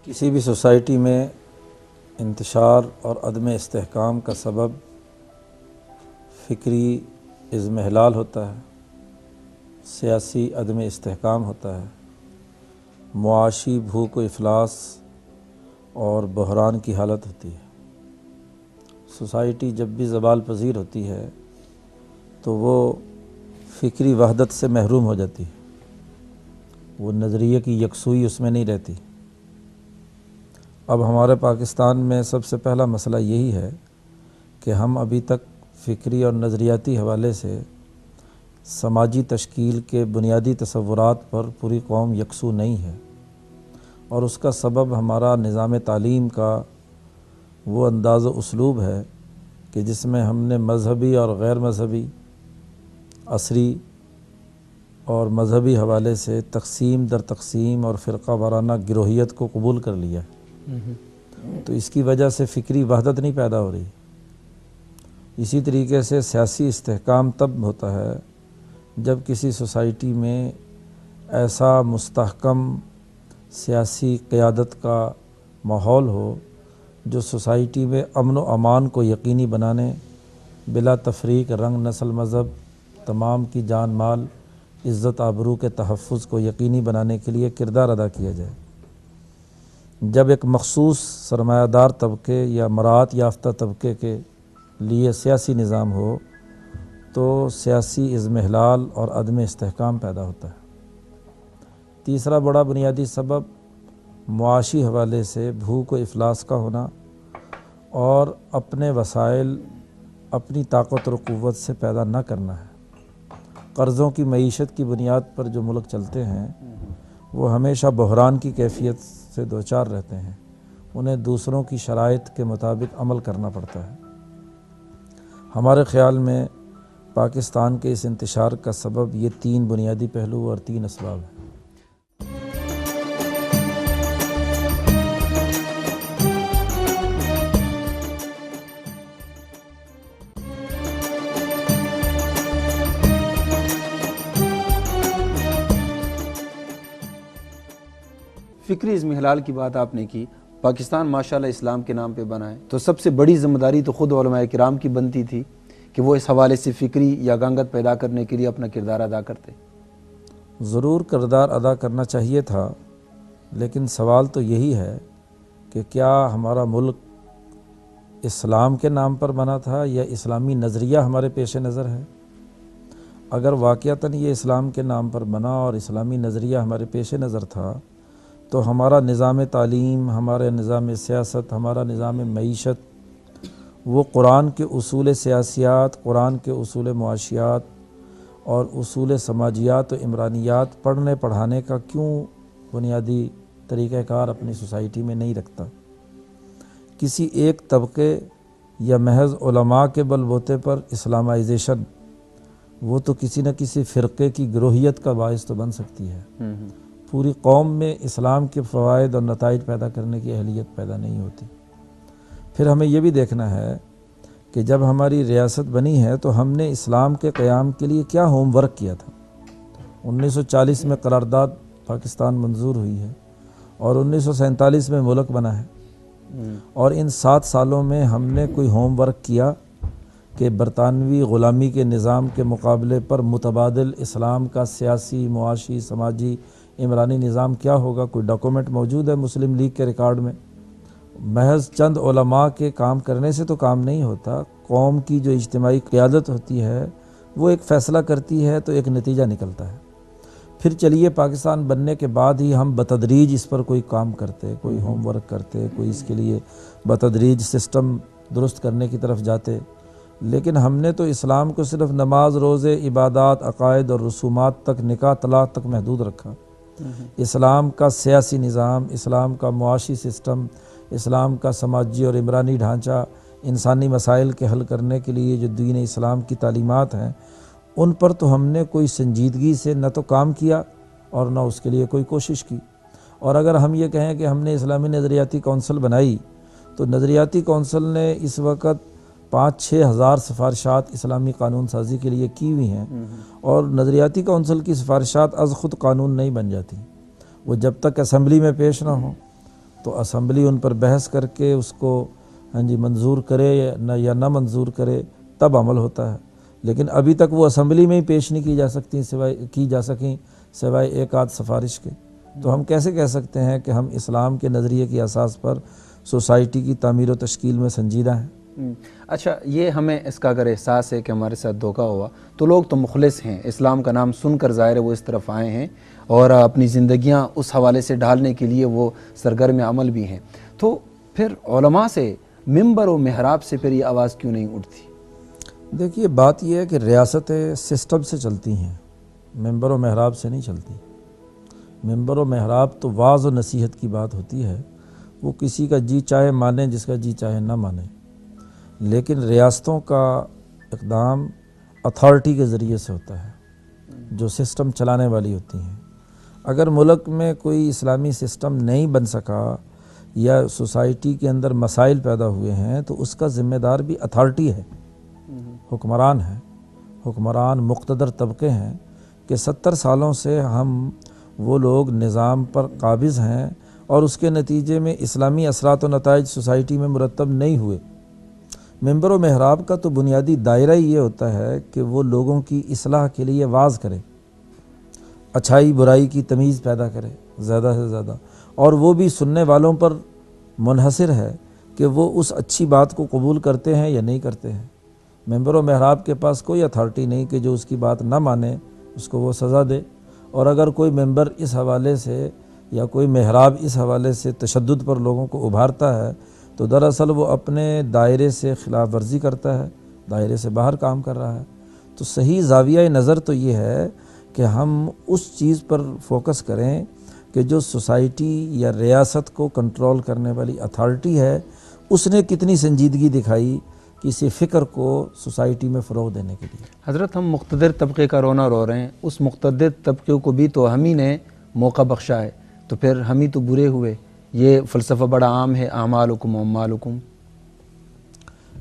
کسی بھی سوسائٹی میں انتشار اور عدم استحکام کا سبب فکری اضمحلال ہوتا ہے، سیاسی عدم استحکام ہوتا ہے، معاشی بھوک و افلاس اور بحران کی حالت ہوتی ہے۔ سوسائٹی جب بھی زوال پذیر ہوتی ہے تو وہ فکری وحدت سے محروم ہو جاتی ہے، وہ نظریے کی یکسوئی اس میں نہیں رہتی۔ اب ہمارے پاکستان میں سب سے پہلا مسئلہ یہی ہے کہ ہم ابھی تک فکری اور نظریاتی حوالے سے سماجی تشکیل کے بنیادی تصورات پر پوری قوم یکسو نہیں ہے، اور اس کا سبب ہمارا نظام تعلیم کا وہ انداز و اسلوب ہے کہ جس میں ہم نے مذہبی اور غیر مذہبی، عصری اور مذہبی حوالے سے تقسیم در تقسیم اور فرقہ وارانہ گروہیت کو قبول کر لیا ہے۔ تو اس کی وجہ سے فکری وحدت نہیں پیدا ہو رہی۔ اسی طریقے سے سیاسی استحکام تب ہوتا ہے جب کسی سوسائٹی میں ایسا مستحکم سیاسی قیادت کا ماحول ہو جو سوسائٹی میں امن و امان کو یقینی بنانے، بلا تفریق رنگ، نسل، مذہب، تمام کی جان مال، عزت آبرو کے تحفظ کو یقینی بنانے کے لیے کردار ادا کیا جائے۔ جب ایک مخصوص سرمایہ دار طبقے یا مراعات یافتہ طبقے کے لیے سیاسی نظام ہو تو سیاسی اضمحلال اور عدم استحکام پیدا ہوتا ہے۔ تیسرا بڑا بنیادی سبب معاشی حوالے سے بھوک و افلاس کا ہونا اور اپنے وسائل اپنی طاقت اور قوت سے پیدا نہ کرنا ہے۔ قرضوں کی معیشت کی بنیاد پر جو ملک چلتے ہیں وہ ہمیشہ بحران کی کیفیت سے دوچار رہتے ہیں، انہیں دوسروں کی شرائط کے مطابق عمل کرنا پڑتا ہے۔ ہمارے خیال میں پاکستان کے اس انتشار کا سبب یہ تین بنیادی پہلو اور تین اسباب ہیں۔ فکری اضمحلال کی بات آپ نے کی۔ پاکستان ماشاءاللہ اسلام کے نام پہ بنا ہے، تو سب سے بڑی ذمہ داری تو خود علماء کرام کی بنتی تھی کہ وہ اس حوالے سے فکری یا گنگت پیدا کرنے کے لیے اپنا کردار ادا کرتے۔ ضرور کردار ادا کرنا چاہیے تھا، لیکن سوال تو یہی ہے کہ کیا ہمارا ملک اسلام کے نام پر بنا تھا یا اسلامی نظریہ ہمارے پیش نظر ہے؟ اگر واقعتاً یہ اسلام کے نام پر بنا اور اسلامی نظریہ ہمارے پیش نظر تھا تو ہمارا نظام تعلیم، ہمارا نظام سیاست، ہمارا نظام معیشت وہ قرآن کے اصول سیاسیات، قرآن کے اصول معاشیات اور اصول سماجیات و عمرانیات پڑھنے پڑھانے کا کیوں بنیادی طریقہ کار اپنی سوسائٹی میں نہیں رکھتا؟ کسی ایک طبقے یا محض علماء کے بل بوتے پر اسلامائزیشن وہ تو کسی نہ کسی فرقے کی گروہیت کا باعث تو بن سکتی ہے، پوری قوم میں اسلام کے فوائد اور نتائج پیدا کرنے کی اہلیت پیدا نہیں ہوتی۔ پھر ہمیں یہ بھی دیکھنا ہے کہ جب ہماری ریاست بنی ہے تو ہم نے اسلام کے قیام کے لیے کیا ہوم ورک کیا تھا۔ 1940 میں قرارداد پاکستان منظور ہوئی ہے اور 1947 میں ملک بنا ہے، اور ان 7 سالوں میں ہم نے کوئی ہوم ورک کیا کہ برطانوی غلامی کے نظام کے مقابلے پر متبادل اسلام کا سیاسی، معاشی، سماجی، عمرانی نظام کیا ہوگا؟ کوئی ڈاکومنٹ موجود ہے مسلم لیگ کے ریکارڈ میں؟ محض چند علماء کے کام کرنے سے تو کام نہیں ہوتا۔ قوم کی جو اجتماعی قیادت ہوتی ہے وہ ایک فیصلہ کرتی ہے تو ایک نتیجہ نکلتا ہے۔ پھر چلیے پاکستان بننے کے بعد ہی ہم بتدریج اس پر کوئی کام کرتے، کوئی ہوم ورک کرتے، کوئی اس کے لیے بتدریج سسٹم درست کرنے کی طرف جاتے، لیکن ہم نے تو اسلام کو صرف نماز، روزے، عبادات، عقائد اور رسومات تک، نکاح طلاق تک محدود رکھا۔ اسلام کا سیاسی نظام، اسلام کا معاشی سسٹم، اسلام کا سماجی اور عمرانی ڈھانچہ، انسانی مسائل کے حل کرنے کے لیے جو دین اسلام کی تعلیمات ہیں ان پر تو ہم نے کوئی سنجیدگی سے نہ تو کام کیا اور نہ اس کے لیے کوئی کوشش کی۔ اور اگر ہم یہ کہیں کہ ہم نے اسلامی نظریاتی کونسل بنائی تو نظریاتی کونسل نے اس وقت 5-6 ہزار سفارشات اسلامی قانون سازی کے لیے کی ہوئی ہیں، اور نظریاتی کونسل کی سفارشات از خود قانون نہیں بن جاتی، وہ جب تک اسمبلی میں پیش نہ ہوں تو اسمبلی ان پر بحث کر کے اس کو منظور کرے یا نہ منظور کرے تب عمل ہوتا ہے، لیکن ابھی تک وہ اسمبلی میں ہی پیش نہیں کی جا سکیں سوائے ایک آدھ سفارش کے۔ تو ہم کیسے کہہ سکتے ہیں کہ ہم اسلام کے نظریے کی اساس پر سوسائٹی کی تعمیر و تشکیل میں سنجیدہ ہیں؟ اچھا، یہ ہمیں اس کا اگر احساس ہے کہ ہمارے ساتھ دھوکہ ہوا تو لوگ تو مخلص ہیں، اسلام کا نام سن کر ظاہر ہے وہ اس طرف آئے ہیں اور اپنی زندگیاں اس حوالے سے ڈھالنے کے لیے وہ سرگرم عمل بھی ہیں، تو پھر علماء سے ممبر و محراب سے پھر یہ آواز کیوں نہیں اٹھتی؟ دیکھیے، بات یہ ہے کہ ریاستیں سسٹم سے چلتی ہیں، ممبر و محراب سے نہیں چلتی۔ ممبر و محراب تو واعظ و نصیحت کی بات ہوتی ہے، وہ کسی کا جی چاہے مانے، جس کا جی چاہے نہ مانے، لیکن ریاستوں کا اقدام اتھارٹی کے ذریعے سے ہوتا ہے جو سسٹم چلانے والی ہوتی ہیں۔ اگر ملک میں کوئی اسلامی سسٹم نہیں بن سکا یا سوسائٹی کے اندر مسائل پیدا ہوئے ہیں تو اس کا ذمہ دار بھی اتھارٹی ہے، حکمران ہے۔ حکمران مقتدر طبقے ہیں کہ 70 سالوں سے ہم وہ لوگ نظام پر قابض ہیں اور اس کے نتیجے میں اسلامی اثرات و نتائج سوسائٹی میں مرتب نہیں ہوئے۔ ممبر و محراب کا تو بنیادی دائرہ ہی یہ ہوتا ہے کہ وہ لوگوں کی اصلاح کے لیے واعظ کرے، اچھائی برائی کی تمیز پیدا کرے زیادہ سے زیادہ، اور وہ بھی سننے والوں پر منحصر ہے کہ وہ اس اچھی بات کو قبول کرتے ہیں یا نہیں کرتے ہیں۔ ممبر و محراب کے پاس کوئی اتھارٹی نہیں کہ جو اس کی بات نہ مانے اس کو وہ سزا دے، اور اگر کوئی ممبر اس حوالے سے یا کوئی محراب اس حوالے سے تشدد پر لوگوں کو ابھارتا ہے تو دراصل وہ اپنے دائرے سے خلاف ورزی کرتا ہے، دائرے سے باہر کام کر رہا ہے۔ تو صحیح زاویہ نظر تو یہ ہے کہ ہم اس چیز پر فوکس کریں کہ جو سوسائٹی یا ریاست کو کنٹرول کرنے والی اتھارٹی ہے اس نے کتنی سنجیدگی دکھائی کسی فکر کو سوسائٹی میں فروغ دینے کے لیے۔ حضرت، ہم مقتدر طبقے کا رونا رو رہے ہیں، اس مقتدر طبقے کو بھی تو ہم ہی نے موقع بخشا ہے، تو پھر ہم ہی تو برے ہوئے۔ یہ فلسفہ بڑا عام ہے، اعمالکم اموالکم۔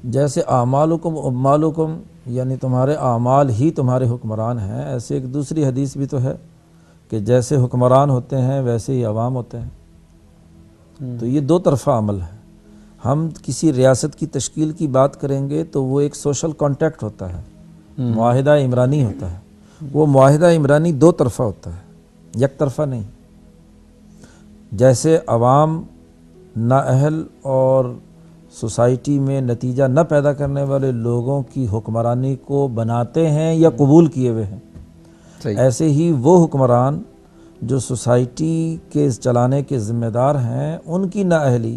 جیسے اعمالکم اموالکم یعنی تمہارے اعمال ہی تمہارے حکمران ہیں، ایسے ایک دوسری حدیث بھی تو ہے کہ جیسے حکمران ہوتے ہیں ویسے ہی عوام ہوتے ہیں۔ تو یہ دو طرفہ عمل ہے۔ ہم کسی ریاست کی تشکیل کی بات کریں گے تو وہ ایک سوشل کانٹیکٹ ہوتا ہے، معاہدہ عمرانی ہوتا ہے۔ وہ معاہدہ عمرانی دو طرفہ ہوتا ہے، یک طرفہ نہیں۔ جیسے عوام نااہل اور سوسائٹی میں نتیجہ نہ پیدا کرنے والے لوگوں کی حکمرانی کو بناتے ہیں یا قبول کیے ہوئے ہیں، ایسے ہی وہ حکمران جو سوسائٹی کے چلانے کے ذمہ دار ہیں ان کی نااہلی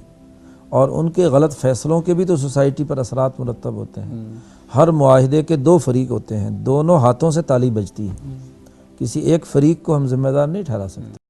اور ان کے غلط فیصلوں کے بھی تو سوسائٹی پر اثرات مرتب ہوتے ہیں۔ ہر معاہدے کے دو فریق ہوتے ہیں، دونوں ہاتھوں سے تالی بجتی ہے، کسی ایک فریق کو ہم ذمہ دار نہیں ٹھہرا سکتے۔